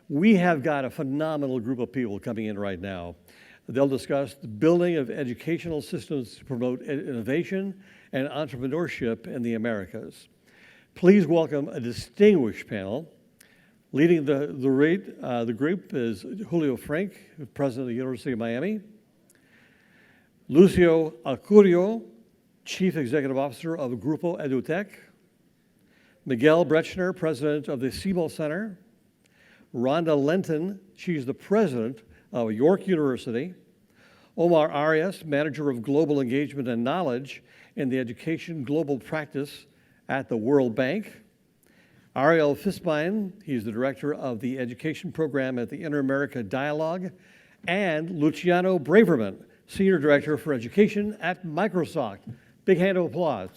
We have got a phenomenal group of people coming in right now. They'll discuss the building of educational systems to promote innovation and entrepreneurship in the Americas. Please welcome a distinguished panel. Leading the group is Julio Frenk, President of the University of Miami. Lucia Acurio, Chief Executive Officer of Grupo Edutec. Miguel Brechner, President of the Ceibal Center. Rhonda Lenton, she's the President of York University. Omar Arias, Manager of Global Engagement and Knowledge in the Education Global Practice at the World Bank. Ariel Fiszbein, he's the Director of the Education Program at the Inter-America Dialogue. And Luciano Braverman, Senior Director for Education at Microsoft. Big hand of applause.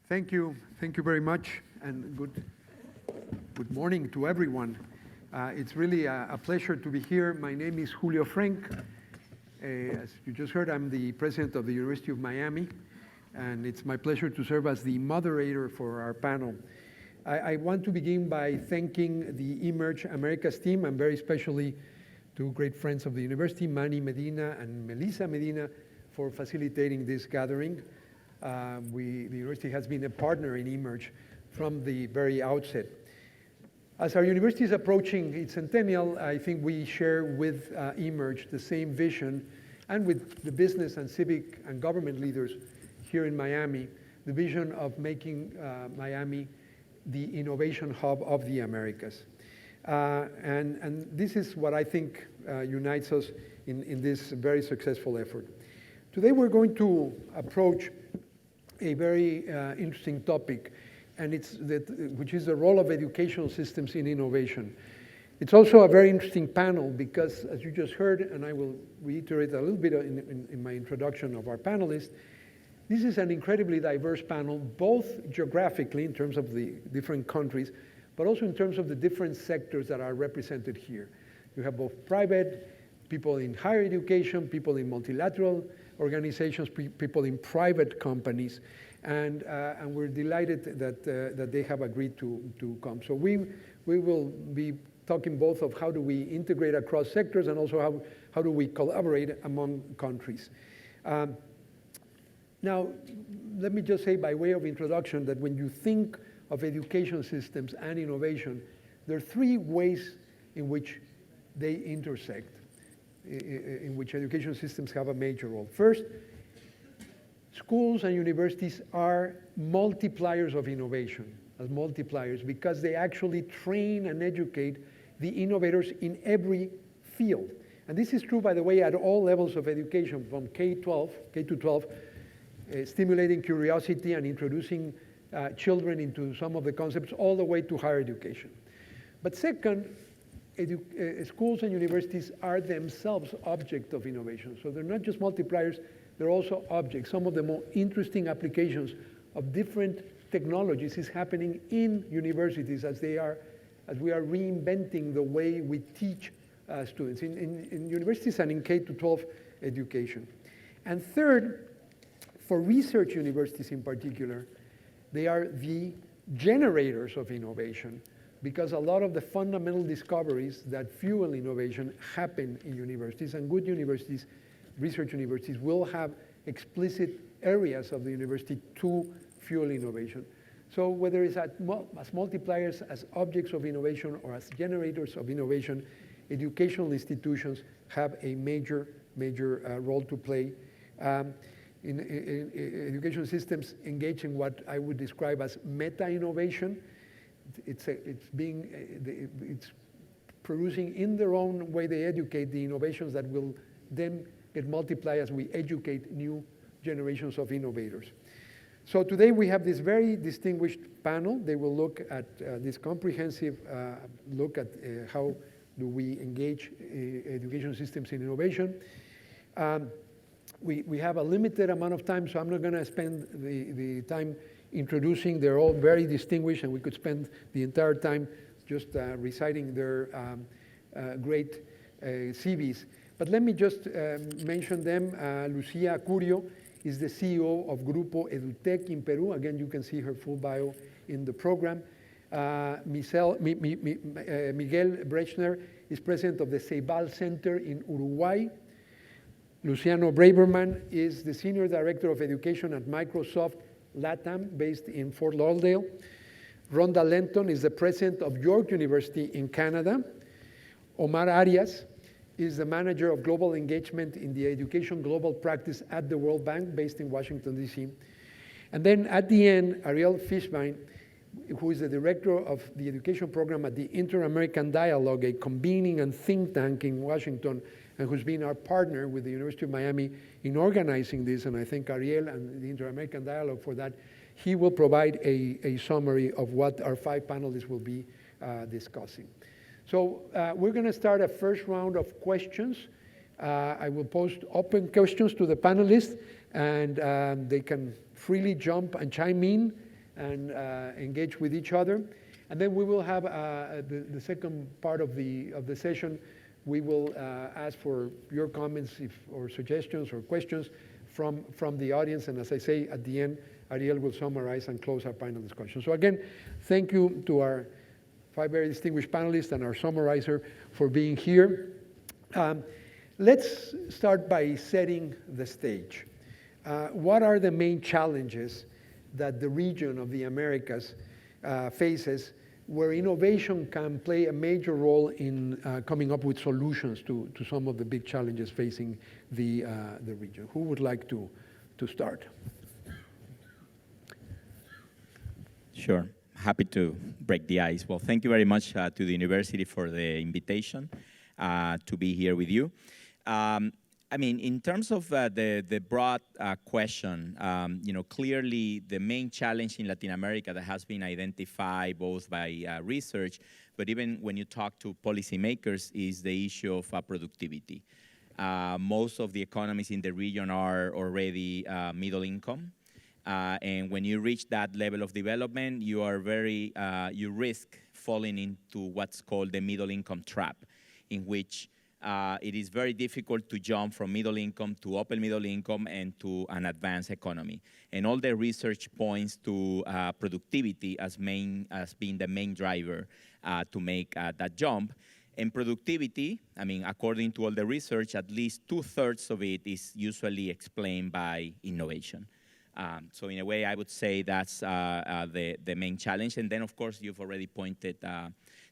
Thank you very much, and good morning to everyone. It's really a pleasure to be here. My name is Julio Frenk. As you just heard, I'm the president of the University of Miami, and it's my pleasure to serve as the moderator for our panel. I want to begin by thanking the Emerge Americas team, and very especially two great friends of the university, Manny Medina and Melissa Medina, for facilitating this gathering. The university has been a partner in Emerge from the very outset. As our university is approaching its centennial, I think we share with Emerge the same vision, and with the business and civic and government leaders here in Miami, the vision of making Miami the innovation hub of the Americas. And this is what I think unites us in this very successful effort. Today we're going to approach a very interesting topic, and which is the role of educational systems in innovation. It's also a very interesting panel because, as you just heard, and I will reiterate a little bit in my introduction of our panelists, this is an incredibly diverse panel, both geographically in terms of the different countries, but also in terms of the different sectors that are represented here. You have both private, people in higher education, people in multilateral organizations, people in private companies, and we're delighted that they have agreed to come. So we will be talking both of how do we integrate across sectors and also how do we collaborate among countries. Now, let me just say by way of introduction that when you think of education systems and innovation, there are three ways in which they intersect, in which education systems have a major role. First, schools and universities are multipliers of innovation, as multipliers, because they actually train and educate the innovators in every field. And this is true, by the way, at all levels of education, from K-12, stimulating curiosity and introducing children into some of the concepts, all the way to higher education. But second, schools and universities are themselves objects of innovation. So they're not just multipliers, they're also objects. Some of the more interesting applications of different technologies is happening in universities as we are reinventing the way we teach students in universities and in K-12 education. And third, for research universities in particular, they are the generators of innovation, because a lot of the fundamental discoveries that fuel innovation happen in universities, and good universities, research universities, will have explicit areas of the university to fuel innovation. So whether it's as multipliers, as objects of innovation, or as generators of innovation, educational institutions have a major role to play. In education systems engage in what I would describe as meta-innovation. It's producing in their own way they educate the innovations that will then get multiplied as we educate new generations of innovators. So today we have this very distinguished panel. They will look at this comprehensive look at how do we engage education systems in innovation. We have a limited amount of time, so I'm not going to spend the time introducing. They're all very distinguished, and we could spend the entire time just reciting their great CVs. But let me just mention them. Lucia Acurio is the CEO of Grupo Edutec in Peru. Again, you can see her full bio in the program. Miguel Brechner is president of the Ceibal Center in Uruguay. Luciano Braverman is the senior director of education at Microsoft LATAM, based in Fort Lauderdale. Rhonda Lenton is the president of York University in Canada. Omar Arias is the manager of global engagement in the education global practice at the World Bank, based in Washington, D.C. And then at the end, Ariel Fiszbein, who is the director of the education program at the Inter-American Dialogue, a convening and think tank in Washington, and who's been our partner with the University of Miami in organizing this, and I thank Ariel and the Inter-American Dialogue for that. He will provide a summary of what our 5 panelists will be discussing. So we're going to start a first round of questions. I will post open questions to the panelists, and they can freely jump and chime in and engage with each other. And then we will have the second part of the session. We will ask for your comments or suggestions or questions from the audience. And as I say, at the end, Ariel will summarize and close our panel discussion. So again, thank you to our 5 very distinguished panelists and our summarizer for being here. Let's start by setting the stage. What are the main challenges that the region of the Americas faces, where innovation can play a major role in coming up with solutions to some of the big challenges facing the region? Who would like to start? Sure, happy to break the ice. Well, thank you very much to the university for the invitation to be here with you. I mean, in terms of the broad question, clearly the main challenge in Latin America that has been identified both by research, but even when you talk to policymakers, is the issue of productivity. Most of the economies in the region are already middle income. And when you reach that level of development, you are you risk falling into what's called the middle income trap, in which it is very difficult to jump from middle income to upper middle income and to an advanced economy. And all the research points to productivity as being the main driver to make that jump. And productivity, I mean, according to all the research, at least 2/3 of it is usually explained by innovation. So in a way, I would say that's the main challenge. And then, of course, you've already pointed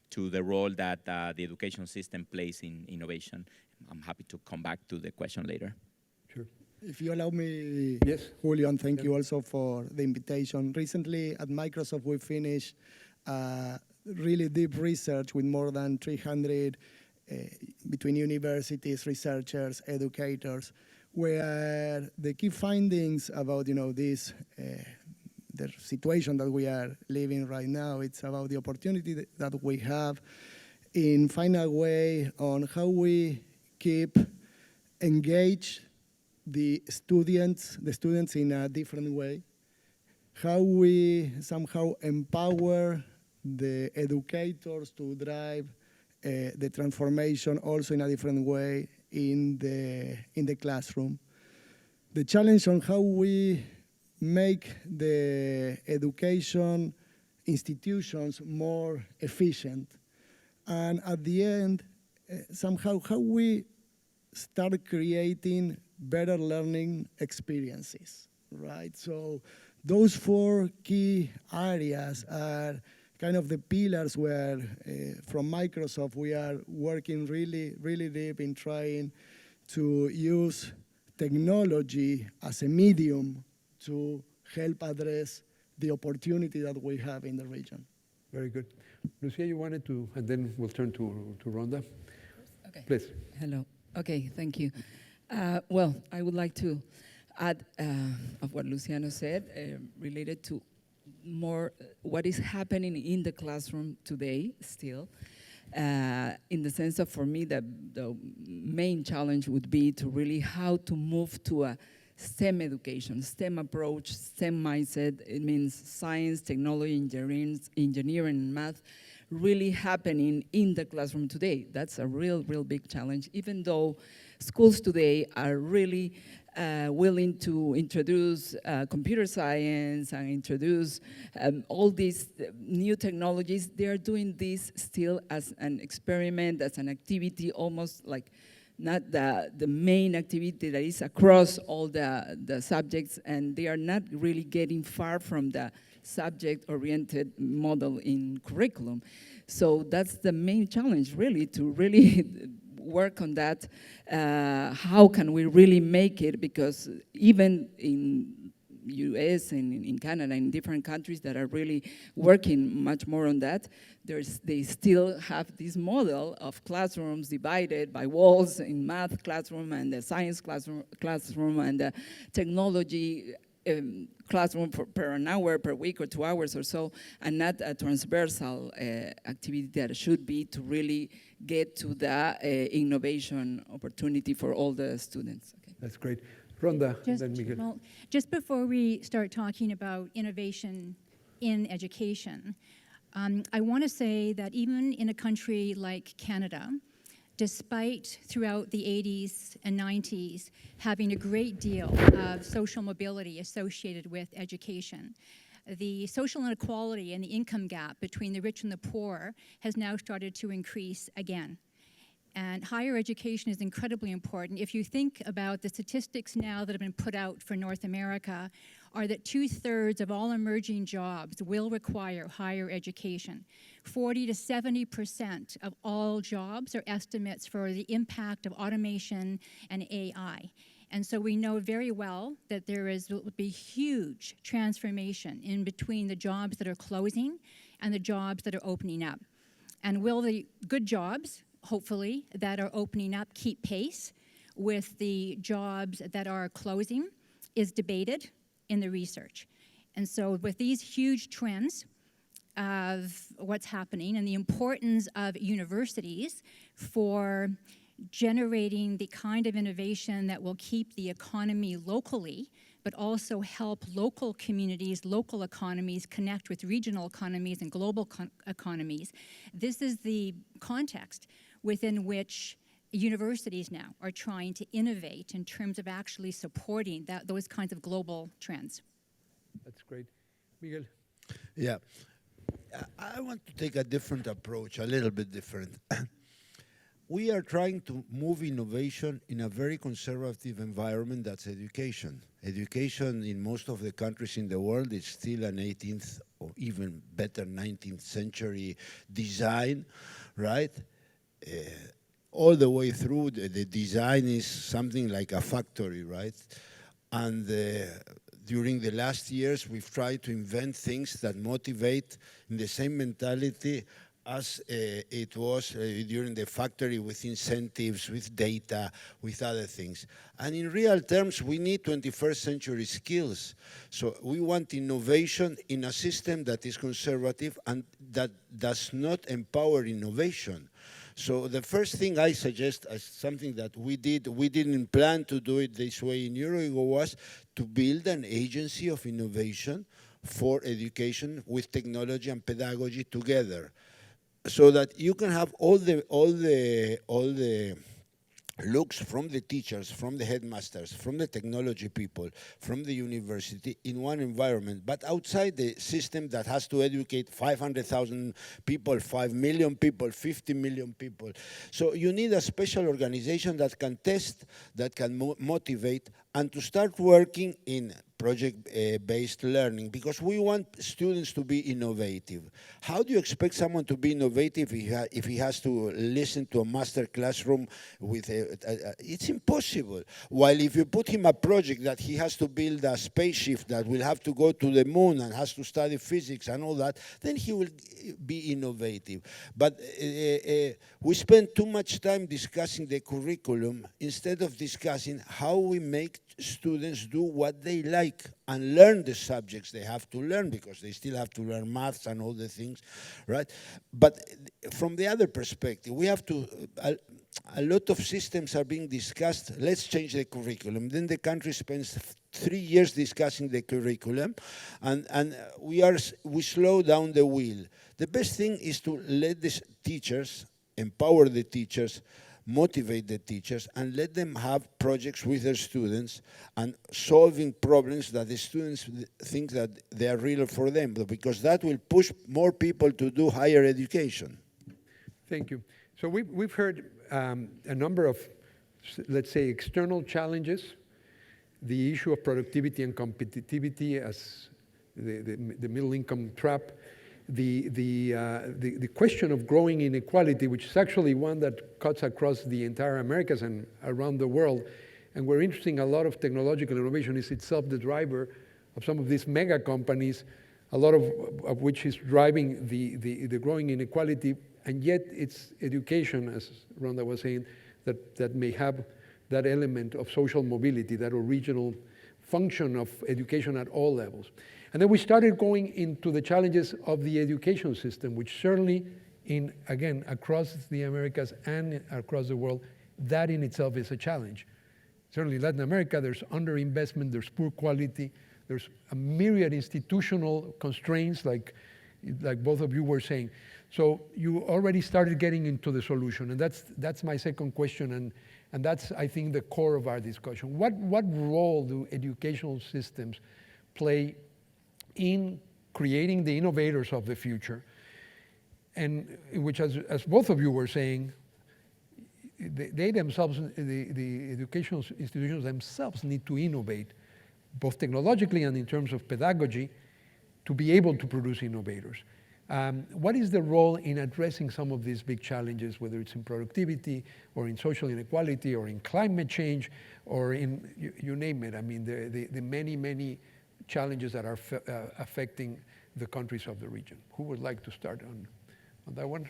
to the role that the education system plays in innovation. I'm happy to come back to the question later. Sure. If you allow me, yes, Julio, and thank you also for the invitation. Recently at Microsoft, we finished really deep research with more than 300 between universities, researchers, educators, where the key findings about this the situation that we are living right now, it's about the opportunity that we have in finding a way on how we keep engaged the students in a different way, how we somehow empower the educators to drive the transformation also in a different way in the classroom. The challenge on how we make the education institutions more efficient. And at the end, somehow how we start creating better learning experiences, right? So those 4 key areas are kind of the pillars where from Microsoft we are working really, really deep in trying to use technology as a medium to help address the opportunity that we have in the region. Very good. Lucia, you wanted to, and then we'll turn to Rhonda. Okay. Please. Hello. Okay, thank you. Well, I would like to add of what Luciano said related to more what is happening in the classroom today still, in the sense of, for me, the main challenge would be to really how to move to a STEM education, STEM approach, STEM mindset. It means science, technology, engineering, and math really happening in the classroom today. That's a real big challenge, even though schools today are really willing to introduce computer science and introduce all these new technologies, they are doing this still as an experiment, as an activity, almost like not the main activity that is across all the subjects, and they are not really getting far from the subject-oriented model in curriculum. So that's the main challenge, really, to really work on that. How can we really make it? Because even in US and in Canada, in different countries that are really working much more on that, they still have this model of classrooms divided by walls in math classroom and the science classroom and the technology classroom per an hour, per week, or 2 hours or so, and not a transversal activity that should be to really get to the innovation opportunity for all the students. Okay. That's great. Rhonda, then Miguel. Well, just before we start talking about innovation in education, I want to say that even in a country like Canada, despite throughout the 80s and 90s having a great deal of social mobility associated with education, the social inequality and the income gap between the rich and the poor has now started to increase again. And higher education is incredibly important. If you think about the statistics now that have been put out for North America, are that 2/3 of all emerging jobs will require higher education. 40 to 70% of all jobs are estimates for the impact of automation and AI. And so we know very well that will be huge transformation in between the jobs that are closing and the jobs that are opening up. And will the good jobs, hopefully, that are opening up keep pace with the jobs that are closing is debated in the research. And so with these huge trends of what's happening and the importance of universities for generating the kind of innovation that will keep the economy locally, but also help local communities, local economies connect with regional economies and global economies. This is the context within which universities now are trying to innovate in terms of actually supporting those kinds of global trends. That's great. Miguel? Yeah. I want to take a different approach, a little bit different. We are trying to move innovation in a very conservative environment, that's education. Education in most of the countries in the world is still an 18th or even better 19th century design, right? All the way through, the design is something like a factory, right? And during the last years, we've tried to invent things that motivate in the same mentality as it was during the factory, with incentives, with data, with other things. And in real terms, we need 21st century skills. So we want innovation in a system that is conservative and that does not empower innovation. So the first thing I suggest as something that we didn't plan to do it this way in Uruguay, was to build an agency of innovation for education with technology and pedagogy together, so that you can have all the looks from the teachers, from the headmasters, from the technology people, from the university in one environment, but outside the system that has to educate 500,000 people, 5 million people, 50 million people. So you need a special organization that can test, that can motivate, and to start working in project-based learning, because we want students to be innovative. How do you expect someone to be innovative if he has to listen to a master classroom with it's impossible. While if you put him a project that he has to build a spaceship that will have to go to the moon and has to study physics and all that, then he will be innovative. But we spend too much time discussing the curriculum instead of discussing how we make students do what they like and learn the subjects they have to learn, because they still have to learn maths and all the things, right? But from the other perspective, we have to, a lot of systems are being discussed. Let's change the curriculum. Then the country spends 3 years discussing the curriculum, and we slow down the wheel. The best thing is to let the teachers, empower the teachers, motivate the teachers, and let them have projects with their students and solving problems that the students think that they are real for them, because that will push more people to do higher education. Thank you. So we've heard a number of, let's say, external challenges, the issue of productivity and competitivity as the middle income trap, the question of growing inequality, which is actually one that cuts across the entire Americas and around the world. And where interesting, a lot of technological innovation is itself the driver of some of these mega companies, a lot of which is driving the growing inequality, and yet it's education, as Rhonda was saying, that may have that element of social mobility, that original function of education at all levels. And then we started going into the challenges of the education system, which certainly, again, across the Americas and across the world, that in itself is a challenge. Certainly Latin America, there's underinvestment, there's poor quality, there's a myriad institutional constraints like both of you were saying. So you already started getting into the solution, and that's my second question, and that's, I think, the core of our discussion. What role do educational systems play in creating the innovators of the future? And in which, as both of you were saying, they themselves, the educational institutions themselves need to innovate, both technologically and in terms of pedagogy, to be able to produce innovators. What is the role in addressing some of these big challenges, whether it's in productivity or in social inequality or in climate change or in, you name it, I mean, the many, many challenges that are affecting the countries of the region? Who would like to start on that one?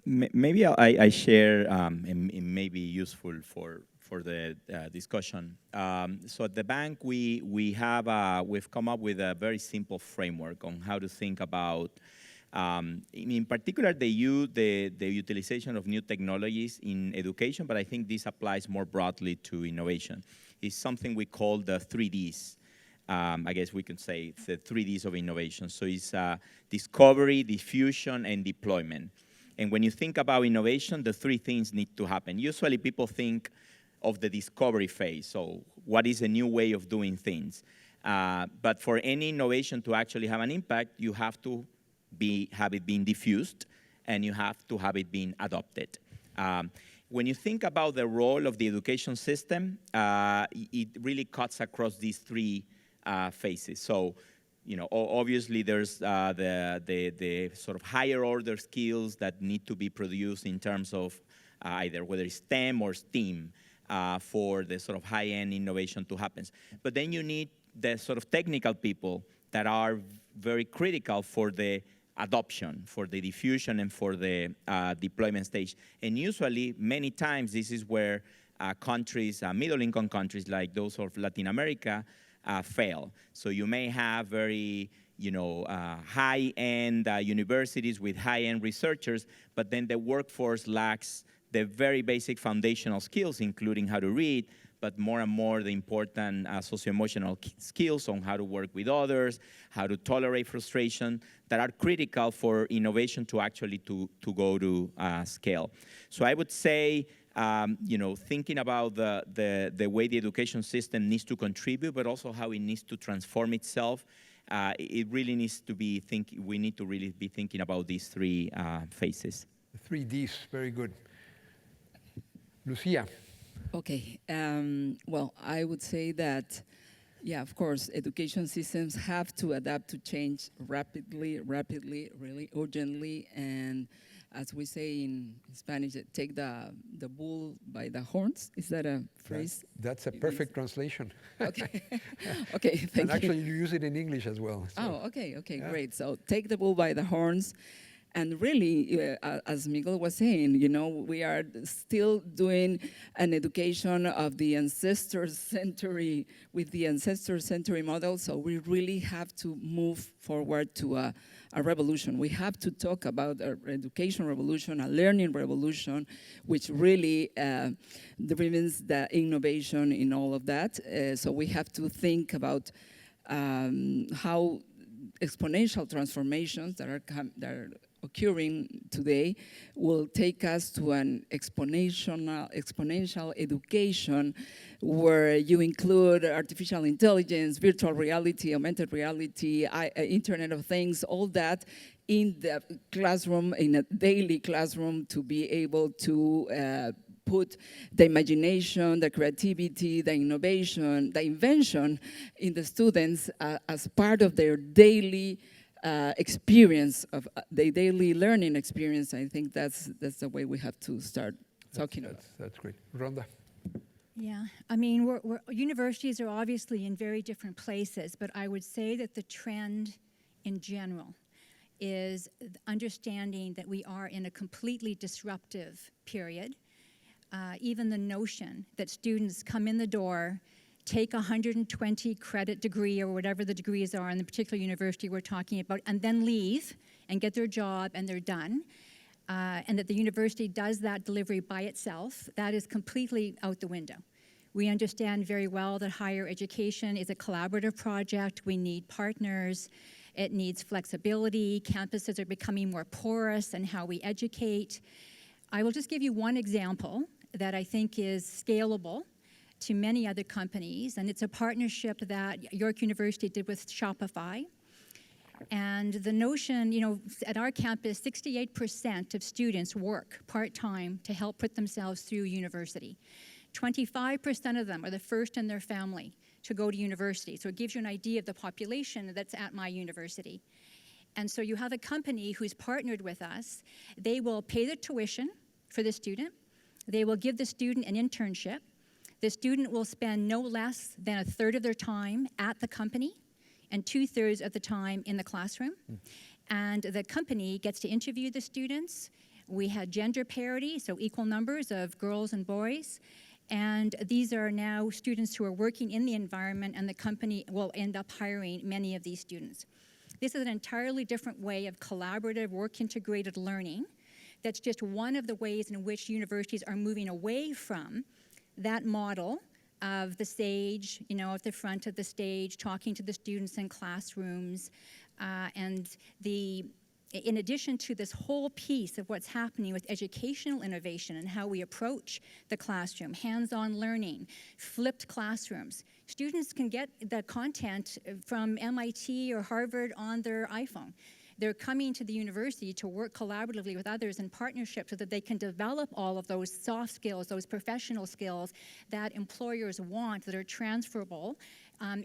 Maybe I share, it may be useful for the discussion. So at the bank, we've come up with a very simple framework on how to think about, in particular, the utilization of new technologies in education, but I think this applies more broadly to innovation. It's something we call the 3Ds. I guess we can say the 3Ds of innovation. So it's discovery, diffusion, and deployment. And when you think about innovation, the three things need to happen. Usually people think of the discovery phase. So what is a new way of doing things? But for any innovation to actually have an impact, you have to have it being diffused, and you have to have it being adopted. When you think about the role of the education system, it really cuts across these three phases. So, you know, obviously there's the sort of higher order skills that need to be produced in terms of either whether it's STEM or STEAM for the sort of high-end innovation to happen. But then you need the sort of technical people that are very critical for the adoption, for the diffusion, and for the deployment stage. And usually, many times, this is where countries, middle-income countries like those of Latin America, fail. So you may have very, high-end universities with high-end researchers, but then the workforce lacks the very basic foundational skills, including how to read, but more and more the important socio-emotional skills on how to work with others, how to tolerate frustration, that are critical for innovation to actually to go to scale. So I would say, thinking about the way the education system needs to contribute, but also how it needs to transform itself, it really needs to be we need to really be thinking about these three phases. The 3Ds, very good. Lucia. Okay, well, I would say that, yeah, of course, education systems have to adapt to change rapidly, really urgently, and as we say in Spanish, take the bull by the horns. Is that a phrase? That's a perfect translation. Okay, okay, thank you. And actually, you use it in English as well. So. Oh, okay, yeah. Great. So take the bull by the horns. And really, as Miguel was saying, we are still doing an education of the ancestor-century, with the ancestor-century model, so we really have to move forward to a revolution. We have to talk about an education revolution, a learning revolution, which really drives the innovation in all of that. So we have to think about how exponential transformations that are occurring today will take us to an exponential education where you include artificial intelligence, virtual reality, augmented reality, Internet of Things, all that in the classroom, in a daily classroom, to be able to put the imagination, the creativity, the innovation, the invention in the students as part of their daily experience, of the daily learning experience. I think that's the way we have to start talking about. That's great. Rhonda. Yeah, I mean, universities are obviously in very different places, but I would say that the trend in general is understanding that we are in a completely disruptive period. Even the notion that students come in the door, take a 120 credit degree or whatever the degrees are in the particular university we're talking about, and then leave and get their job and they're done, and that the university does that delivery by itself, that is completely out the window. We understand very well that higher education is a collaborative project. We need partners. It needs flexibility. Campuses are becoming more porous in how we educate. I will just give you one example that I think is scalable to many other companies, and it's a partnership that York University did with Shopify. And the notion, you know, at our campus, 68% of students work part-time to help put themselves through university. 25% of them are the first in their family to go to university. So it gives you an idea of the population that's at my university. And so you have a company who's partnered with us. They will pay the tuition for the student. They will give the student an internship. The student will spend no less than a third of their time at the company and 2/3 of the time in the classroom. And the company gets to interview the students. We had gender parity, so equal numbers of girls and boys. And these are now students who are working in the environment, and the company will end up hiring many of these students. This is an entirely different way of collaborative, work-integrated learning. That's just one of the ways in which universities are moving away from that model of the sage, you know, at the front of the stage, talking to the students in classrooms, in addition to this whole piece of what's happening with educational innovation and how we approach the classroom, hands-on learning, flipped classrooms. Students can get the content from MIT or Harvard on their iPhone. They're coming to the university to work collaboratively with others in partnership so that they can develop all of those soft skills, those professional skills that employers want that are transferable,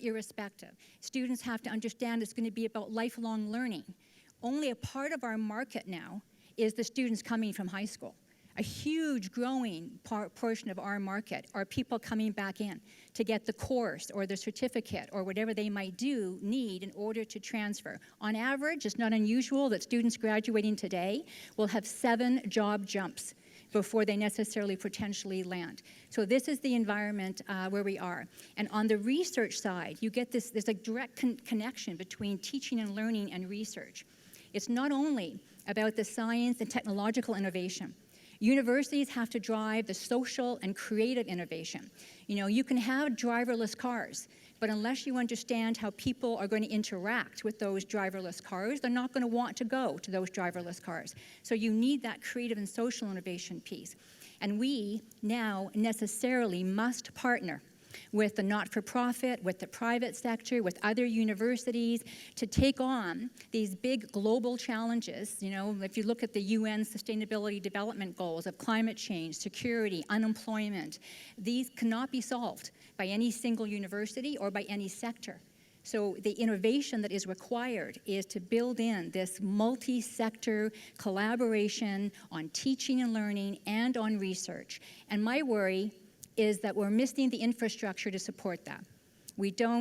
irrespective. Students have to understand it's going to be about lifelong learning. Only a part of our market now is the students coming from high school. A huge growing portion of our market are people coming back in to get the course or the certificate or whatever they might need in order to transfer. On average, it's not unusual that students graduating today will have 7 job jumps before they necessarily potentially land. So this is the environment where we are. And on the research side, you get this, there's a direct connection between teaching and learning and research. It's not only about the science and technological innovation. Universities have to drive the social and creative innovation. You know, you can have driverless cars, but unless you understand how people are going to interact with those driverless cars, they're not going to want to go to those driverless cars. So you need that creative and social innovation piece. And we now necessarily must partner with the not-for-profit, with the private sector, with other universities to take on these big global challenges. You know, if you look at the UN Sustainability Development Goals of climate change, security, unemployment, these cannot be solved by any single university or by any sector. So the innovation that is required is to build in this multi-sector collaboration on teaching and learning and on research. And my worry is that we're missing the infrastructure to support that.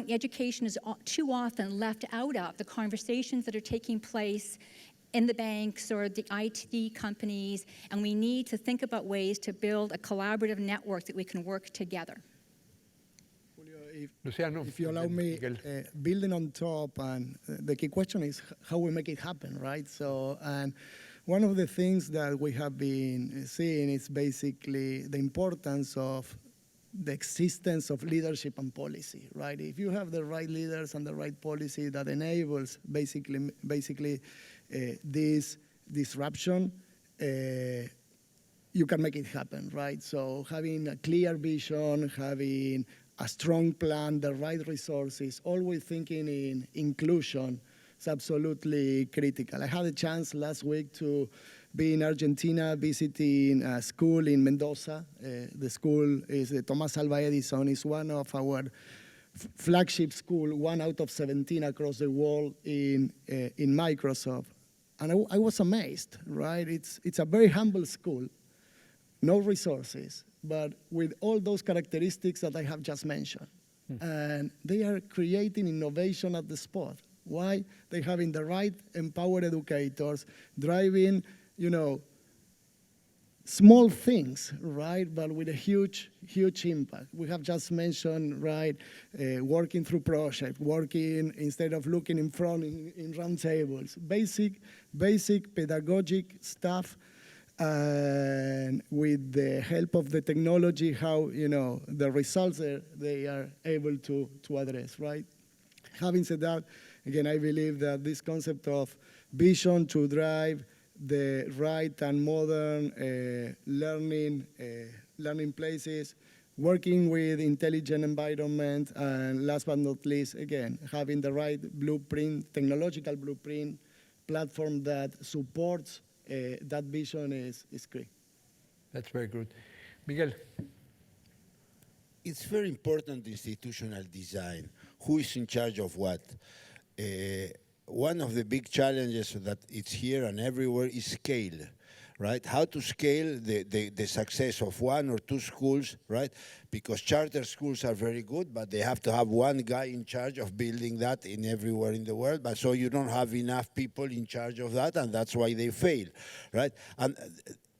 Education is too often left out of the conversations that are taking place in the banks or the IT companies, and we need to think about ways to build a collaborative network that we can work together. Julio, Luciano, if you allow me, building on top, and the key question is how we make it happen, right? So, and one of the things that we have been seeing is basically the importance of the existence of leadership and policy, right? If you have the right leaders and the right policy that enables basically this disruption, you can make it happen, right? So having a clear vision, having a strong plan, the right resources, always thinking in inclusion is absolutely critical. I had a chance last week to be in Argentina visiting a school in Mendoza. The school is the Tomás Alva Edison. It's one of our flagship school, one out of 17 across the world in Microsoft. And I was amazed, right? It's a very humble school, no resources, but with all those characteristics that I have just mentioned. And they are creating innovation at the spot. Why? They're having the right empowered educators, driving, small things, right, but with a huge, huge impact. We have just mentioned, right, working through projects, working instead of looking in front in round tables, basic pedagogic stuff, and with the help of the technology, how, the results they are able to address, right? Having said that, again, I believe that this concept of vision to drive the right and modern learning places, working with intelligent environment, and last but not least, again, having the right blueprint, technological blueprint, platform that supports that vision is key. That's very good. Miguel. It's very important institutional design. Who is in charge of what? One of the big challenges that it's here and everywhere is scale, right? How to scale the success of one or two schools, right? Because charter schools are very good, but they have to have one guy in charge of building that in everywhere in the world. But so you don't have enough people in charge of that, and that's why they fail, right? And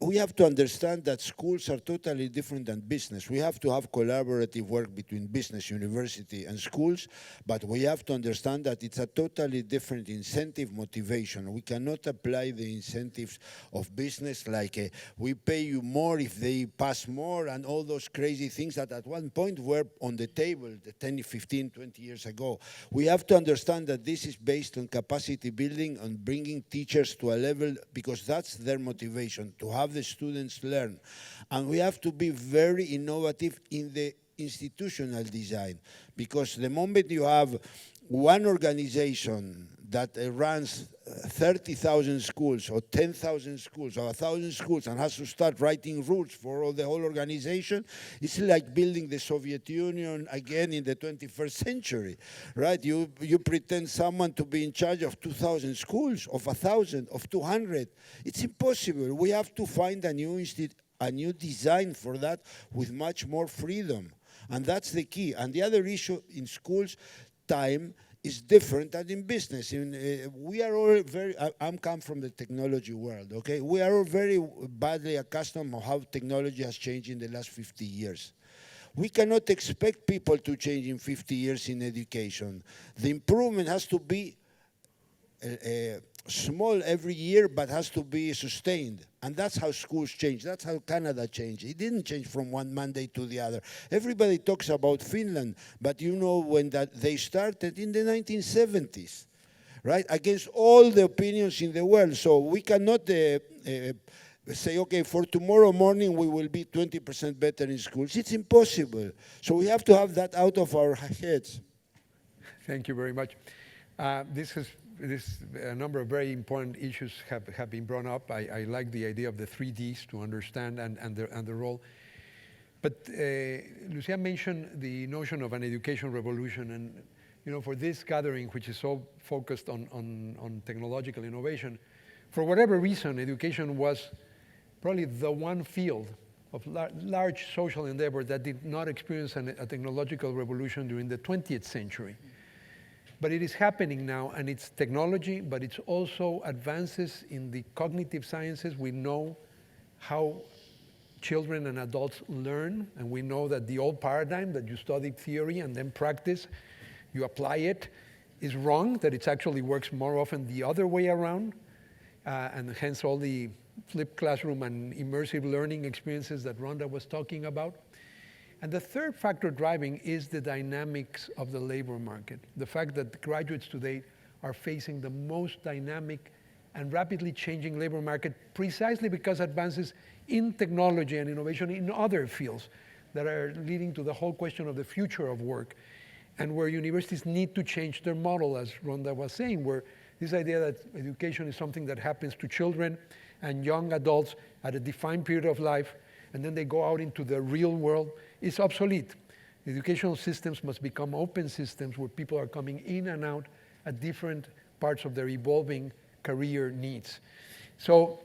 we have to understand that schools are totally different than business. We have to have collaborative work between business, university, and schools, but we have to understand that it's a totally different incentive motivation. We cannot apply the incentives of business like we pay you more if they pass more and all those crazy things that at one point were on the table 10, 15, 20 years ago. We have to understand that this is based on capacity building, on bringing teachers to a level, because that's their motivation, to have the students learn. And we have to be very innovative in the institutional design, because the moment you have one organization that runs 30,000 schools or 10,000 schools or 1,000 schools and has to start writing rules for all the whole organization, it's like building the Soviet Union again in the 21st century, right? You pretend someone to be in charge of 2,000 schools, of 1,000, of 200. It's impossible. We have to find a new design for that with much more freedom. And that's the key. And the other issue in schools, time is different than in business. We are all I'm come from the technology world, okay? We are all very badly accustomed to how technology has changed in the last 50 years. We cannot expect people to change in 50 years in education. The improvement has to be small every year, but has to be sustained. And that's how schools change. That's how Canada changed. It didn't change from one Monday to the other. Everybody talks about Finland, but you know when they started in the 1970s, right? Against all the opinions in the world. So we cannot say, okay, for tomorrow morning we will be 20% better in schools. It's impossible. So we have to have that out of our heads. Thank you very much. A number of very important issues have been brought up. I like the idea of the 3Ds to understand and the role. But Lucia mentioned the notion of an education revolution, and for this gathering, which is so focused on technological innovation, for whatever reason, education was probably the one field of large social endeavor that did not experience a technological revolution during the 20th century. But it is happening now, and it's technology, but it's also advances in the cognitive sciences. We know how children and adults learn, and we know that the old paradigm that you study theory and then practice, you apply it, is wrong, that it actually works more often the other way around, and hence all the flipped classroom and immersive learning experiences that Rhonda was talking about. And the third factor driving is the dynamics of the labor market. The fact that graduates today are facing the most dynamic and rapidly changing labor market precisely because advances in technology and innovation in other fields that are leading to the whole question of the future of work, and where universities need to change their model, as Rhonda was saying, where this idea that education is something that happens to children and young adults at a defined period of life, and then they go out into the real world, is obsolete. Educational systems must become open systems where people are coming in and out at different parts of their evolving career needs. So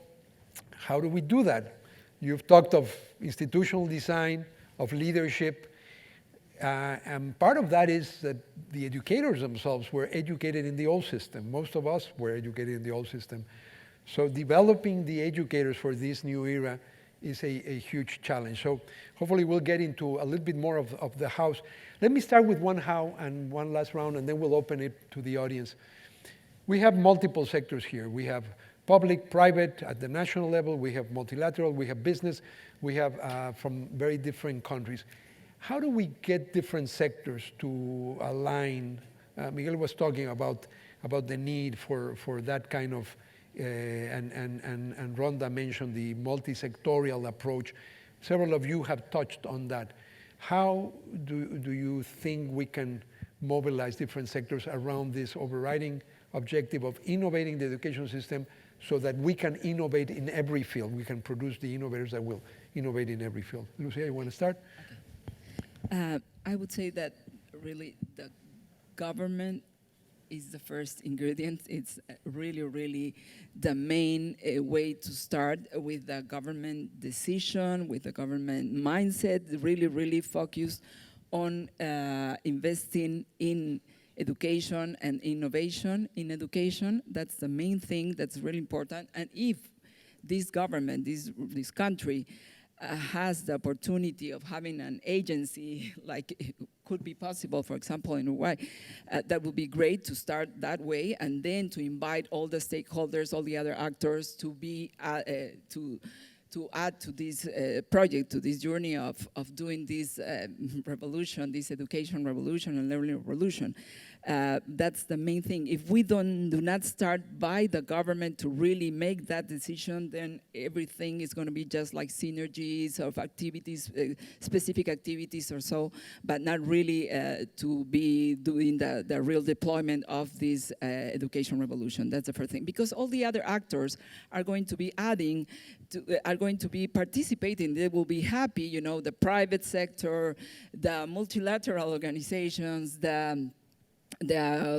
how do we do that? You've talked of institutional design, of leadership, and part of that is that the educators themselves were educated in the old system. Most of us were educated in the old system. So developing the educators for this new era is a huge challenge. So hopefully we'll get into a little bit more of the house. Let me start with one how and one last round, and then we'll open it to the audience. We have multiple sectors here. We have public, private, at the national level. We have multilateral, we have business. We have from very different countries. How do we get different sectors to align? Miguel was talking about the need for that kind of, and Rhonda mentioned the multi-sectorial approach. Several of you have touched on that. How do you think we can mobilize different sectors around this overriding objective of innovating the education system so that we can innovate in every field? We can produce the innovators that will innovate in every field. Lucia, you want to start? I would say that really the government is the first ingredient. It's really, really the main way to start with the government decision, with the government mindset, really, really focused on investing in education and innovation in education. That's the main thing that's really important. And if this government, this country, has the opportunity of having an agency like it could be possible, for example, in Uruguay, that would be great to start that way, and then to invite all the stakeholders, all the other actors to be to add to this project, to this journey of doing this revolution, this education revolution and learning revolution. That's the main thing. If we do not start by the government to really make that decision, then everything is going to be just like synergies of activities, specific activities or so, but not really to be doing the real deployment of this education revolution. That's the first thing. Because all the other actors are going to be adding, are going to be participating. They will be happy, you know, the private sector, the multilateral organizations, the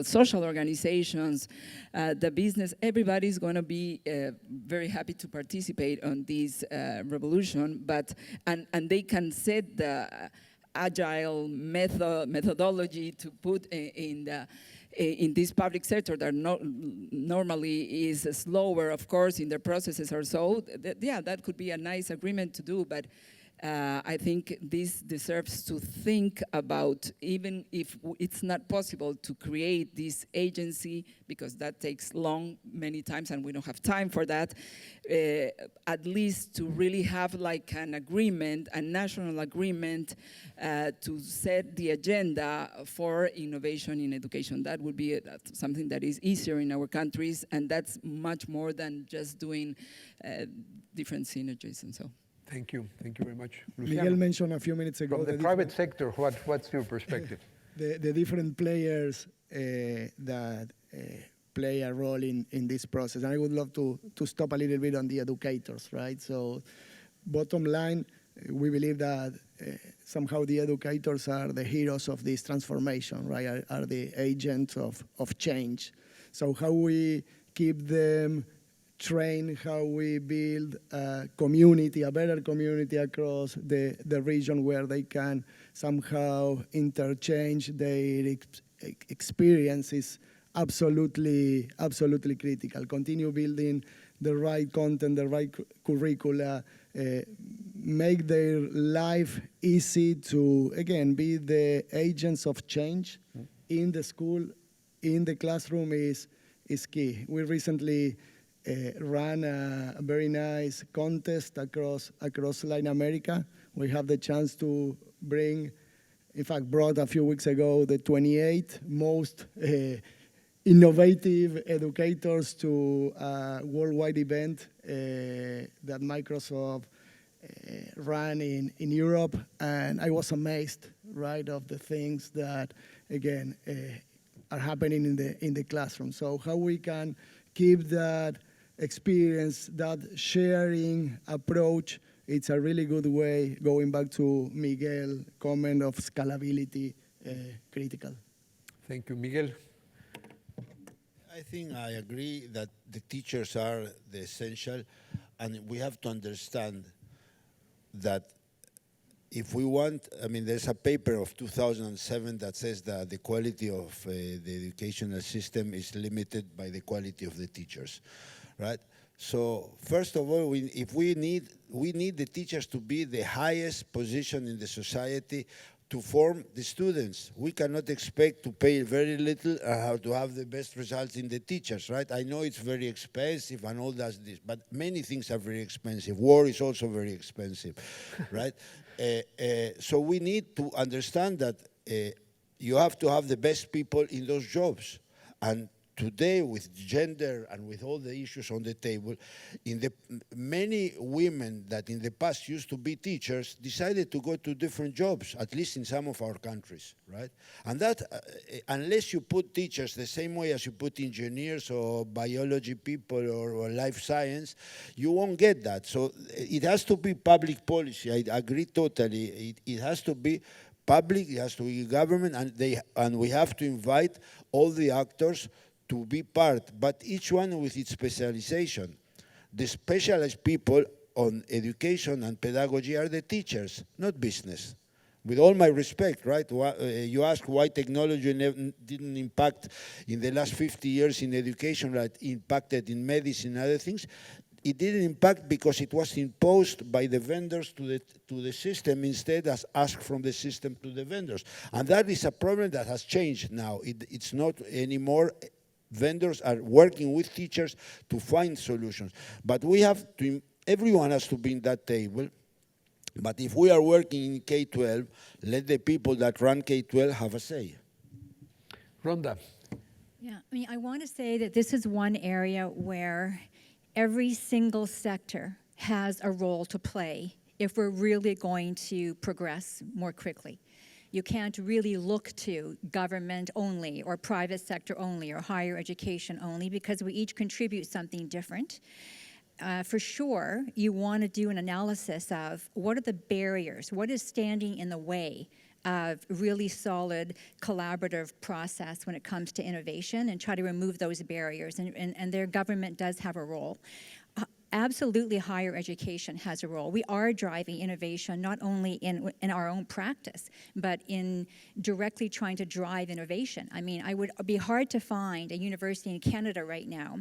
social organizations, the business, everybody's going to be very happy to participate on this revolution, and they can set the agile methodology to put in this public sector that normally is slower, of course, in their processes or so. Yeah, that could be a nice agreement to do, but I think this deserves to think about, even if it's not possible to create this agency, because that takes many times, and we don't have time for that, at least to really have like an agreement, a national agreement to set the agenda for innovation in education. That would be something that is easier in our countries, and that's much more than just doing different synergies and so. Thank you very much. Luciano. Miguel mentioned a few minutes ago. From the private sector, what's your perspective? The different players that play a role in this process. And I would love to stop a little bit on the educators, right? So bottom line, we believe that somehow the educators are the heroes of this transformation, right? Are the agents of change. So how we keep them train, how we build a community, a better community across the region where they can somehow interchange their experiences, absolutely critical. Continue building the right content, the right curricula, make their life easy to, again, be the agents of change in the school, in the classroom is key. We recently ran a very nice contest across Latin America. We have the chance to brought a few weeks ago the 28 most innovative educators to a worldwide event that Microsoft ran in Europe, and I was amazed, right, of the things that, again, are happening in the classroom. So how we can keep that experience, that sharing approach, it's a really good way, going back to Miguel's comment of scalability, critical. Thank you, Miguel. I think I agree that the teachers are the essential, and we have to understand that if we want, I mean, there's a paper of 2007 that says that the quality of the educational system is limited by the quality of the teachers, right? So first of all, we need the teachers to be the highest position in the society to form the students. We cannot expect to pay very little to have the best results in the teachers, right? I know it's very expensive and all that, but many things are very expensive. War is also very expensive, right? So we need to understand that you have to have the best people in those jobs. And today, with gender and with all the issues on the table, many women that in the past used to be teachers decided to go to different jobs, at least in some of our countries, right? And that, unless you put teachers the same way as you put engineers or biology people or life science, you won't get that. So it has to be public policy. I agree totally. It has to be public, it has to be government, and we have to invite all the actors to be part, but each one with its specialization. The specialized people on education and pedagogy are the teachers, not business. With all my respect, right? You ask why technology didn't impact in the last 50 years in education, like impacted in medicine and other things. It didn't impact because it was imposed by the vendors to the system instead as asked from the system to the vendors. And that is a problem that has changed now. It's not anymore. Vendors are working with teachers to find solutions. But we have to, everyone has to be in that table. But if we are working in K-12, let the people that run K-12 have a say. Rhonda. Yeah, I mean, I want to say that this is one area where every single sector has a role to play if we're really going to progress more quickly. You can't really look to government only or private sector only or higher education only because we each contribute something different. For sure, you want to do an analysis of what are the barriers, what is standing in the way of really solid collaborative process when it comes to innovation, and try to remove those barriers, and their government does have a role. Absolutely, higher education has a role. We are driving innovation not only in our own practice, but in directly trying to drive innovation. I mean, it would be hard to find a university in Canada right now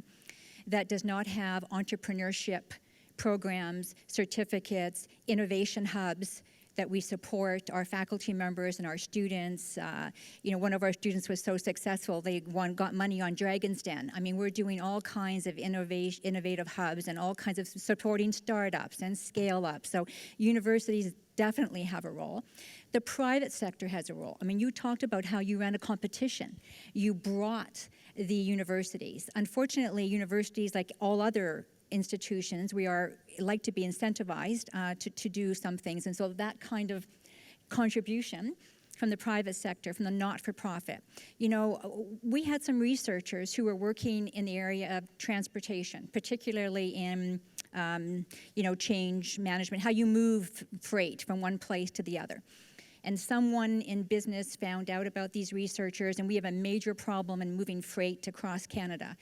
that does not have entrepreneurship programs, certificates, innovation hubs that we support our faculty members and our students. You know, one of our students was so successful, they got money on Dragon's Den. I mean, we're doing all kinds of innovative hubs and all kinds of supporting startups and scale up. So universities definitely have a role. The private sector has a role. I mean, you talked about how you ran a competition. You brought the universities. Unfortunately, universities, like all other institutions, we like to be incentivized to do some things. And so that kind of contribution from the private sector, from the not-for-profit. You know, we had some researchers who were working in the area of transportation, particularly in, you know, change management, how you move freight from one place to the other. And someone in business found out about these researchers, and we have a major problem in moving freight across Canada.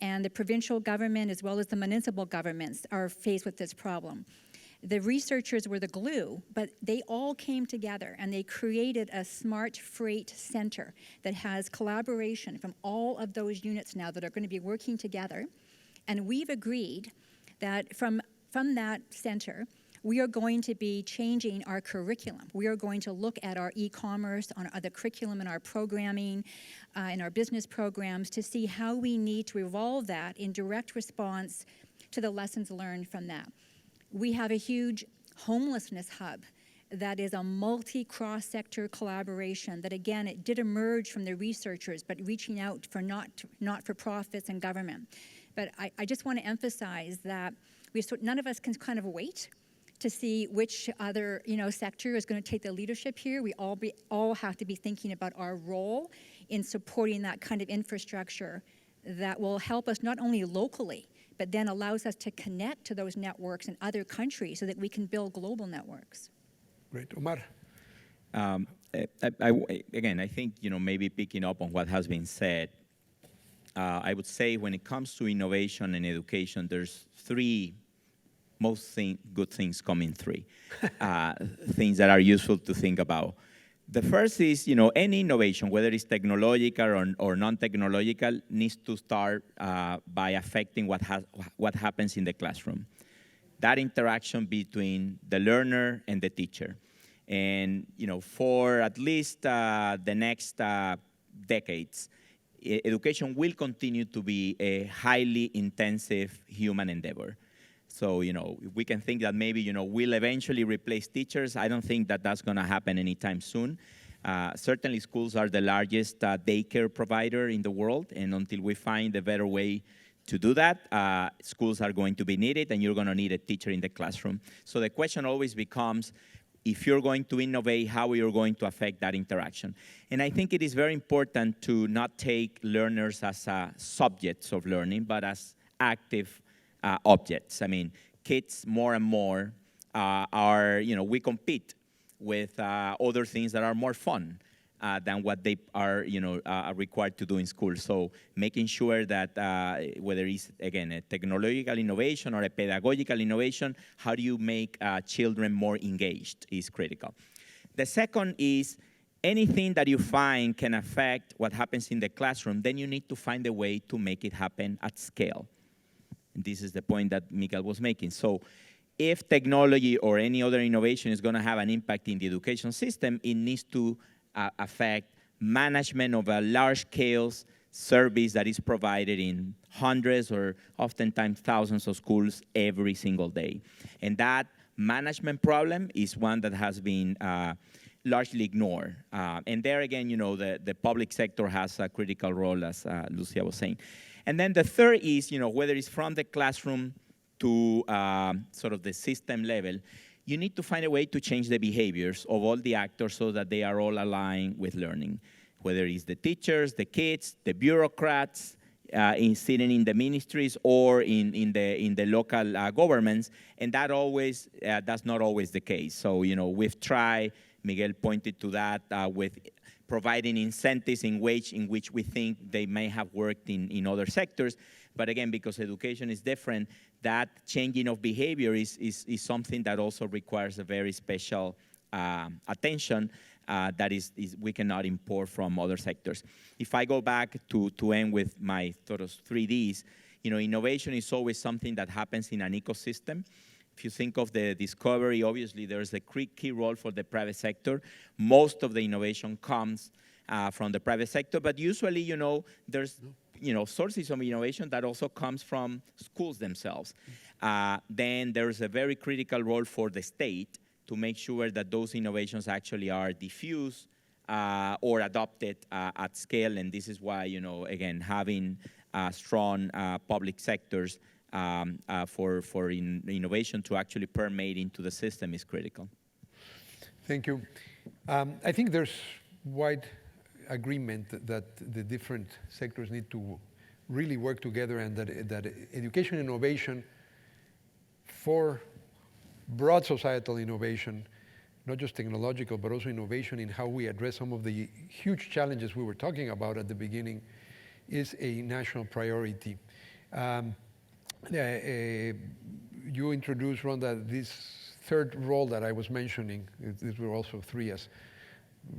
And the provincial government, as well as the municipal governments, are faced with this problem. The researchers were the glue, but they all came together and they created a smart freight center that has collaboration from all of those units now that are going to be working together. And we've agreed that from that center, we are going to be changing our curriculum. We are going to look at our e-commerce, on the curriculum and our programming, in our business programs to see how we need to evolve that in direct response to the lessons learned from that. We have a huge homelessness hub that is a multi-cross-sector collaboration that, again, it did emerge from the researchers, but reaching out for not-for-profits and government. But I just want to emphasize that none of us can kind of wait to see which other sector is going to take the leadership here. We all have to be thinking about our role in supporting that kind of infrastructure that will help us not only locally, but then allows us to connect to those networks in other countries so that we can build global networks. Great. Omar? Again, I think, maybe picking up on what has been said, I would say when it comes to innovation and education, there's three good things come in three things that are useful to think about. The first is, any innovation, whether it's technological or non-technological, needs to start by affecting what happens in the classroom. That interaction between the learner and the teacher. And, for at least the next decades, education will continue to be a highly intensive human endeavor. So, we can think that maybe, we'll eventually replace teachers. I don't think that that's going to happen anytime soon. Certainly, schools are the largest daycare provider in the world, and until we find a better way to do that, schools are going to be needed, and you're going to need a teacher in the classroom. So the question always becomes, if you're going to innovate, how you're going to affect that interaction. And I think it is very important to not take learners as subjects of learning, but as active objects. I mean, kids more and more we compete with other things that are more fun than what they are, are required to do in school. So making sure that whether it's, again, a technological innovation or a pedagogical innovation, how do you make children more engaged is critical. The second is anything that you find can affect what happens in the classroom, then you need to find a way to make it happen at scale. And this is the point that Miguel was making. So if technology or any other innovation is going to have an impact in the education system, it needs to affect management of a large-scale service that is provided in hundreds or oftentimes thousands of schools every single day. And that management problem is one that has been largely ignored. And there again, the public sector has a critical role, as Lucia was saying. And then the third is, whether it's from the classroom to sort of the system level, you need to find a way to change the behaviors of all the actors so that they are all aligned with learning, whether it's the teachers, the kids, the bureaucrats, sitting in the ministries or in the local governments, and that's not always the case. So, we've tried, Miguel pointed to that, with providing incentives in which we think they may have worked in other sectors. But again, because education is different, that changing of behavior is something that also requires a very special attention that we cannot import from other sectors. If I go back to end with my sort of 3Ds, innovation is always something that happens in an ecosystem. If you think of the discovery, obviously there's a key role for the private sector. Most of the innovation comes from the private sector, but usually, there's sources of innovation that also comes from schools themselves. Then there's a very critical role for the state to make sure that those innovations actually are diffused or adopted at scale. And this is why, again, having strong public sectors for innovation to actually permeate into the system is critical. Thank you. I think there's wide agreement that the different sectors need to really work together, and that education innovation for broad societal innovation, not just technological, but also innovation in how we address some of the huge challenges we were talking about at the beginning, is a national priority. You introduced, Rhonda, this third role that I was mentioning. These were also three as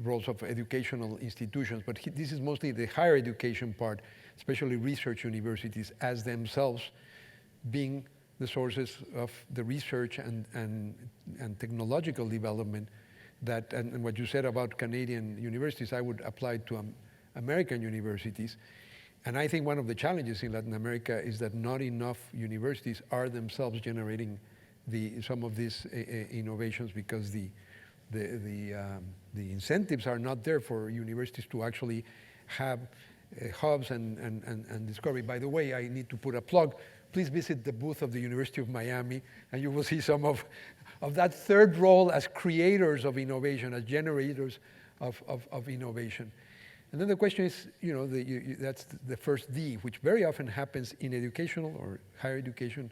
roles of educational institutions, but this is mostly the higher education part, especially research universities as themselves being the sources of the research and technological development and what you said about Canadian universities, I would apply to American universities. And I think one of the challenges in Latin America is that not enough universities are themselves generating some of these innovations, because the incentives are not there for universities to actually have hubs and discovery. By the way, I need to put a plug. Please visit the booth of the University of Miami, and you will see some of that third role as creators of innovation, as generators of innovation. And then the question is, that's the first D, which very often happens in educational or higher education.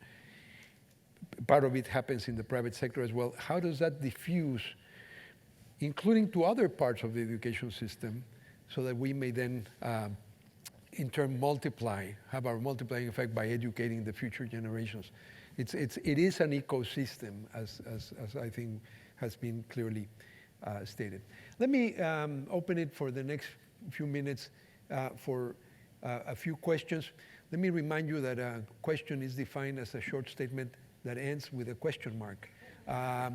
Part of it happens in the private sector as well. How does that diffuse, including to other parts of the education system, so that we may then, in turn, have our multiplying effect by educating the future generations? It is an ecosystem, as I think has been clearly stated. Let me open it for the next few minutes for a few questions. Let me remind you that a question is defined as a short statement that ends with a question mark. I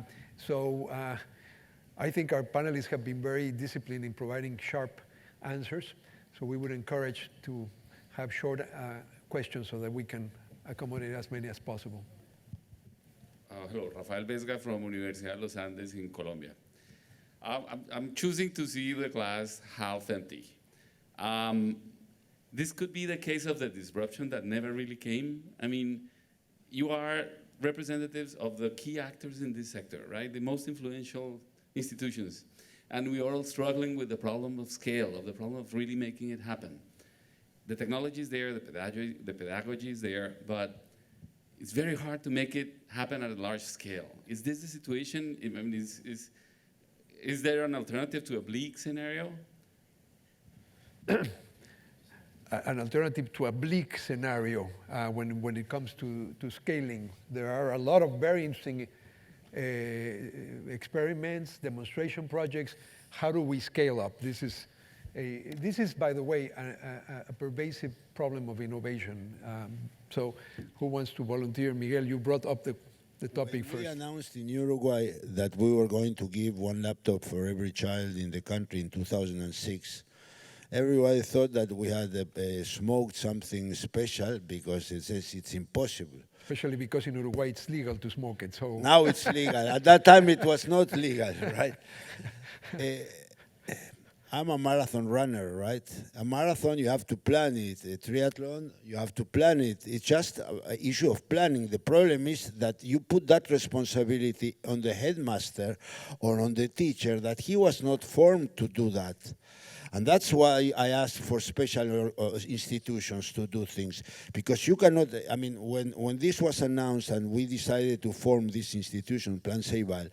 think our panelists have been very disciplined in providing sharp answers, so we would encourage to have short questions so that we can accommodate as many as possible. Hello, Rafael Vesga from Universidad de los Andes in Colombia. I'm choosing to see the glass half empty. This could be the case of the disruption that never really came. I mean, you are representatives of the key actors in this sector, right? The most influential institutions. And we are all struggling with the problem of scale, of the problem of really making it happen. The technology is there, the pedagogy is there, but it's very hard to make it happen at a large scale. Is this the situation? I mean, is there an alternative to a bleak scenario? An alternative to a bleak scenario when it comes to scaling. There are a lot of very interesting experiments, demonstration projects. How do we scale up? This is, by the way, a pervasive problem of innovation. So who wants to volunteer? Miguel, you brought up the topic first. We announced in Uruguay that we were going to give one laptop for every child in the country in 2006. Everybody thought that we had smoked something special because it says it's impossible. Especially because in Uruguay it's legal to smoke it. So now it's legal. At that time it was not legal, right? I'm a marathon runner, right? A marathon, you have to plan it. A triathlon, you have to plan it. It's just an issue of planning. The problem is that you put that responsibility on the headmaster or on the teacher, that he was not formed to do that. And that's why I asked for special institutions to do things. Because you cannot, I mean, when this was announced and we decided to form this institution, Plan Ceibal,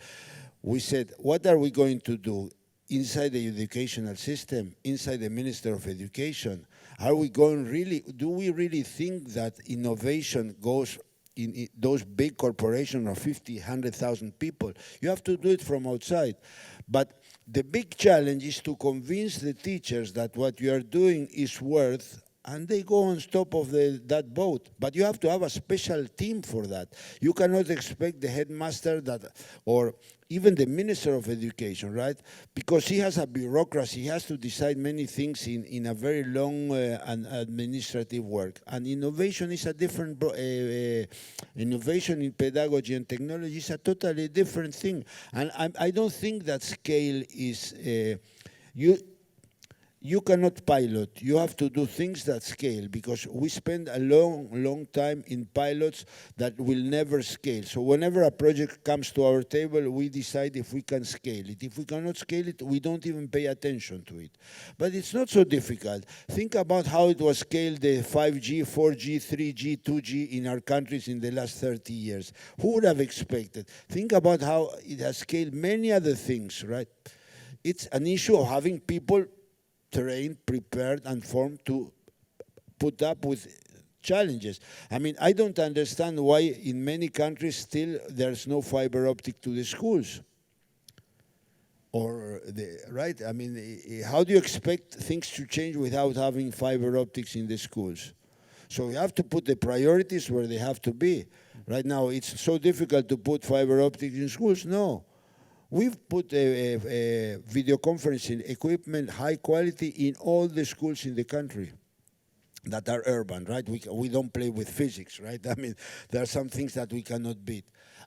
we said, what are we going to do? Inside the educational system, inside the Minister of Education, are we going really, do we really think that innovation goes in those big corporations of 50, 100,000 people? You have to do it from outside. But the big challenge is to convince the teachers that what you are doing is worth, and they go on top of that boat. But you have to have a special team for that. You cannot expect the headmaster that, or even the Minister of Education, right? Because he has a bureaucracy, he has to decide many things in a very long and administrative work. And innovation is a different, innovation in pedagogy and technology is a totally different thing. And I don't think that scale is, you cannot pilot. You have to do things that scale, because we spend a long time in pilots that will never scale. So whenever a project comes to our table, we decide if we can scale it. If we cannot scale it, we don't even pay attention to it. But it's not so difficult. Think about how it was scaled, the 5G, 4G, 3G, 2G in our countries in the last 30 years. Who would have expected? Think about how it has scaled many other things, right? It's an issue of having people trained, prepared, and formed to put up with challenges. I mean, I don't understand why in many countries still there's no fiber optic to the schools. Right? I mean, how do you expect things to change without having fiber optics in the schools? So we have to put the priorities where they have to be. Right now, it's so difficult to put fiber optics in schools. No. We've put video conferencing equipment, high quality, in all the schools in the country that are urban, right? We don't play with physics, right? I mean, there are some things that we cannot beat.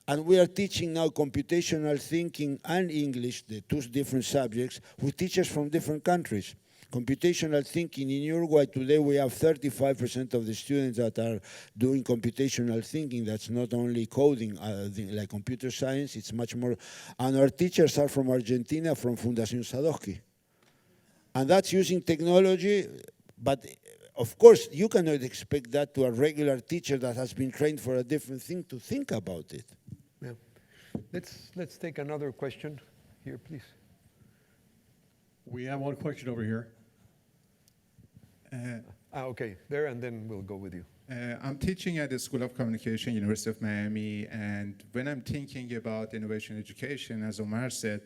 And we are teaching now computational thinking and English, the two different subjects, with teachers from different countries. Computational thinking in Uruguay today, we have 35% of the students that are doing computational thinking. That's not only coding, like computer science, it's much more. And our teachers are from Argentina, from Fundación Sadowski. And that's using technology, but of course, you cannot expect that to a regular teacher that has been trained for a different thing to think about it. Yeah. Let's take another question here, please. We have one question over here. Okay, there, and then we'll go with you. I'm teaching at the School of Communication, University of Miami, and when I'm thinking about innovation education, as Omar said,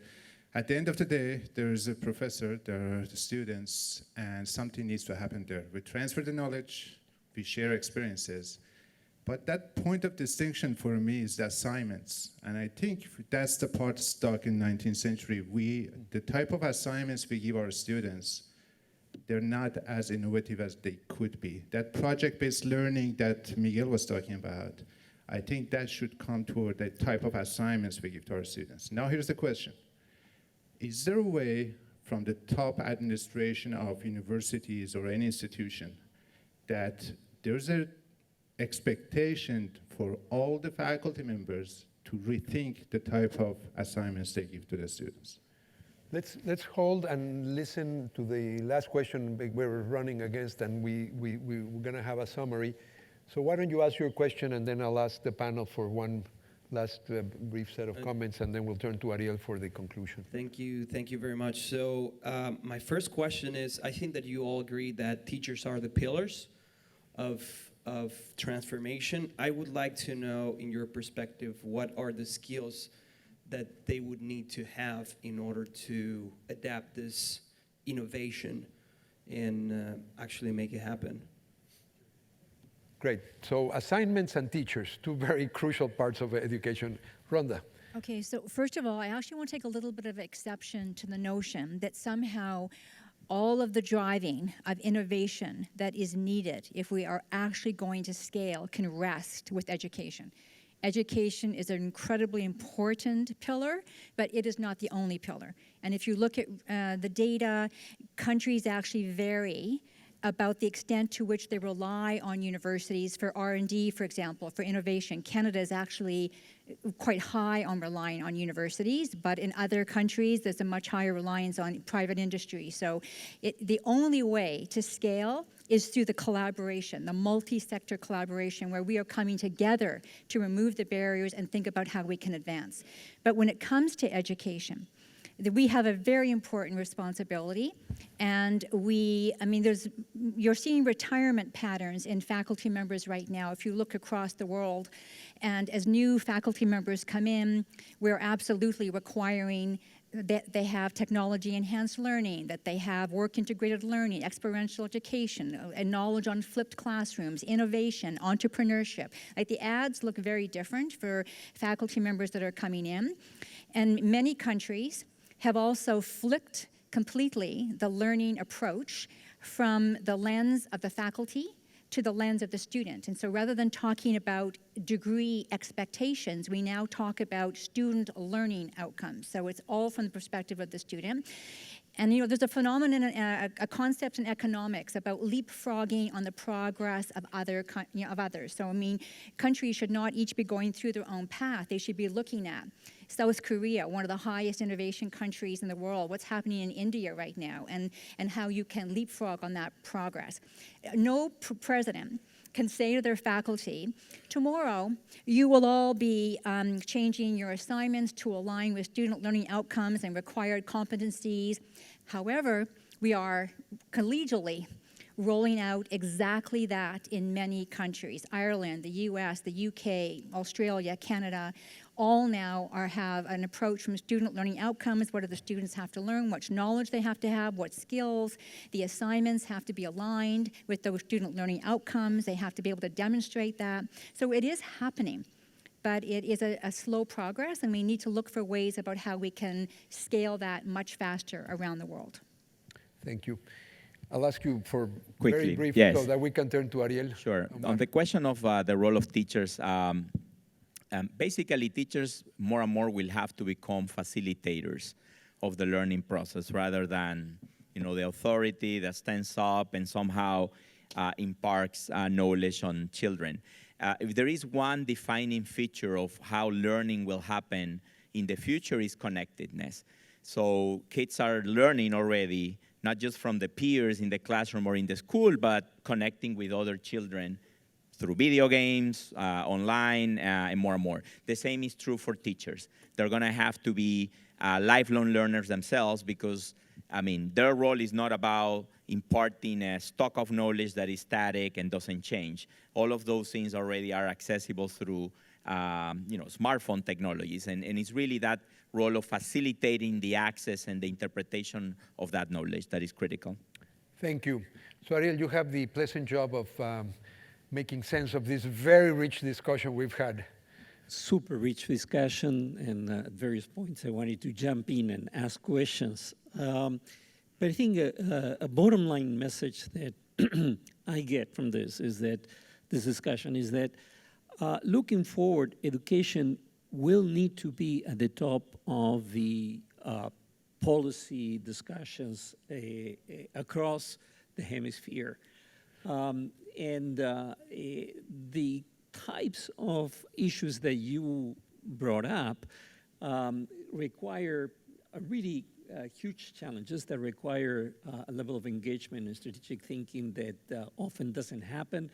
at the end of the day, there is a professor, there are the students, and something needs to happen there. We transfer the knowledge, we share experiences, but that point of distinction for me is the assignments, and I think that's the part stuck in 19th century. The type of assignments we give our students, they're not as innovative as they could be. That project-based learning that Miguel was talking about, I think that should come toward the type of assignments we give to our students. Now here's the question. Is there a way from the top administration of universities or any institution that there's an expectation for all the faculty members to rethink the type of assignments they give to the students? Let's hold and listen to the last question we're running against, and we're going to have a summary. So why don't you ask your question, and then I'll ask the panel for one last brief set of comments, and then we'll turn to Ariel for the conclusion. Thank you very much. So my first question is, I think that you all agree that teachers are the pillars of transformation. I would like to know, in your perspective, what are the skills that they would need to have in order to adapt this innovation and actually make it happen? Great. So assignments and teachers, two very crucial parts of education. Rhonda. Okay, so first of all, I actually want to take a little bit of exception to the notion that somehow all of the driving of innovation that is needed if we are actually going to scale can rest with education. Education is an incredibly important pillar, but it is not the only pillar. And if you look at the data, countries actually vary about the extent to which they rely on universities for R&D, for example, for innovation. Canada is actually quite high on relying on universities, but in other countries, there's a much higher reliance on private industry. So the only way to scale is through the collaboration, the multi-sector collaboration, where we are coming together to remove the barriers and think about how we can advance. But when it comes to education, we have a very important responsibility, and you're seeing retirement patterns in faculty members right now if you look across the world. And as new faculty members come in, we're absolutely requiring that they have technology-enhanced learning, that they have work-integrated learning, experiential education, and knowledge on flipped classrooms, innovation, entrepreneurship. Like, the ads look very different for faculty members that are coming in. And many countries have also flipped completely the learning approach from the lens of the faculty to the lens of the student. And so rather than talking about degree expectations, we now talk about student learning outcomes. So it's all from the perspective of the student. And there's a phenomenon, a concept in economics about leapfrogging on the progress of others. So countries should not each be going through their own path. They should be looking at South Korea, one of the highest innovation countries in the world, what's happening in India right now, and how you can leapfrog on that progress. No president can say to their faculty, tomorrow you will all be changing your assignments to align with student learning outcomes and required competencies. However, we are collegially rolling out exactly that in many countries. Ireland, the US, the UK, Australia, Canada, all now have an approach from student learning outcomes. What do the students have to learn? What knowledge they have to have? What skills? The assignments have to be aligned with those student learning outcomes. They have to be able to demonstrate that. So it is happening, but it is a slow progress, and we need to look for ways about how we can scale that much faster around the world. Thank you. I'll ask you for Quickly, very brief yes. so that we can turn to Ariel. Sure. Omar. On the question of the role of teachers, basically, teachers more and more will have to become facilitators of the learning process rather than, the authority that stands up and somehow imparts knowledge on children. If there is one defining feature of how learning will happen in the future is connectedness. So kids are learning already, not just from the peers in the classroom or in the school, but connecting with other children through video games, online, and more. The same is true for teachers. They're going to have to be lifelong learners themselves because, their role is not about imparting a stock of knowledge that is static and doesn't change. All of those things already are accessible through, smartphone technologies, and it's really that role of facilitating the access and the interpretation of that knowledge that is critical. Thank you. So Ariel, you have the pleasant job of making sense of this very rich discussion we've had. Super rich discussion, and at various points I wanted to jump in and ask questions. But I think a bottom line message that I get from this discussion is that looking forward, education will need to be at the top of the policy discussions across the hemisphere. The types of issues that you brought up require really huge challenges that require a level of engagement and strategic thinking that often doesn't happen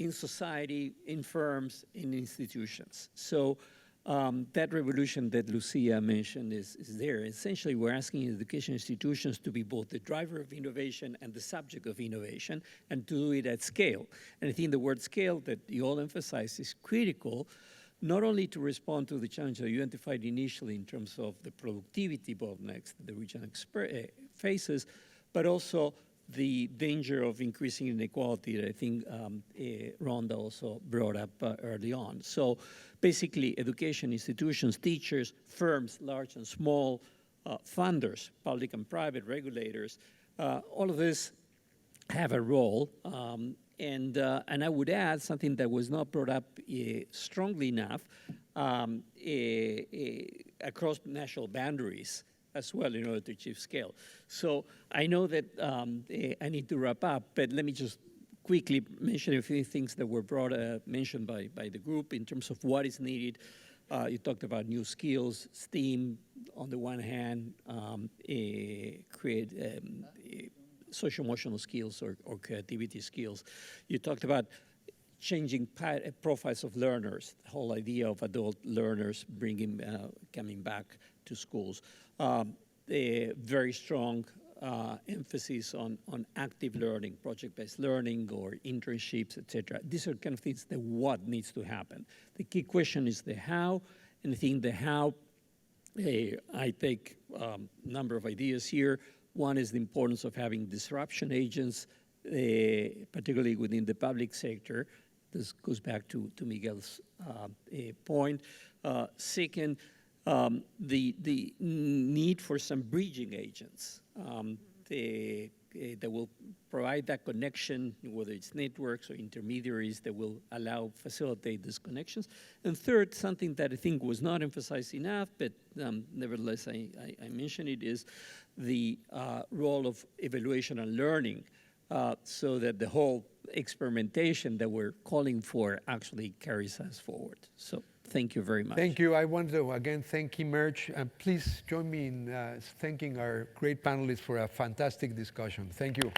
in society, in firms, in institutions. So that revolution that Lucia mentioned is there. Essentially, we're asking education institutions to be both the driver of innovation and the subject of innovation, and to do it at scale. And I think the word scale that you all emphasize is critical, not only to respond to the challenge that you identified initially in terms of the productivity bottlenecks that the region faces, but also the danger of increasing inequality that I think Rhonda also brought up early on. So basically, education institutions, teachers, firms, large and small, funders, public and private regulators, all of this have a role. And I would add something that was not brought up strongly enough across national boundaries as well in order to achieve scale. So I know that I need to wrap up, but let me just quickly mention a few things that were mentioned by the group in terms of what is needed. You talked about new skills, STEAM on the one hand, create social-emotional skills or creativity skills. You talked about changing profiles of learners, the whole idea of adult learners coming back to schools. A very strong emphasis on active learning, project-based learning or internships, etc. These are kind of things that what needs to happen. The key question is the how, and I think the how, I take a number of ideas here. One is the importance of having disruption agents, particularly within the public sector. This goes back to Miguel's point. Second, the need for some bridging agents that will provide that connection, whether it's networks or intermediaries that will facilitate these connections. And third, something that I think was not emphasized enough, but nevertheless I mention it, is the role of evaluation and learning so that the whole experimentation that we're calling for actually carries us forward. So thank you very much. Thank you. I want to again thank Emerge, and please join me in thanking our great panelists for a fantastic discussion. Thank you.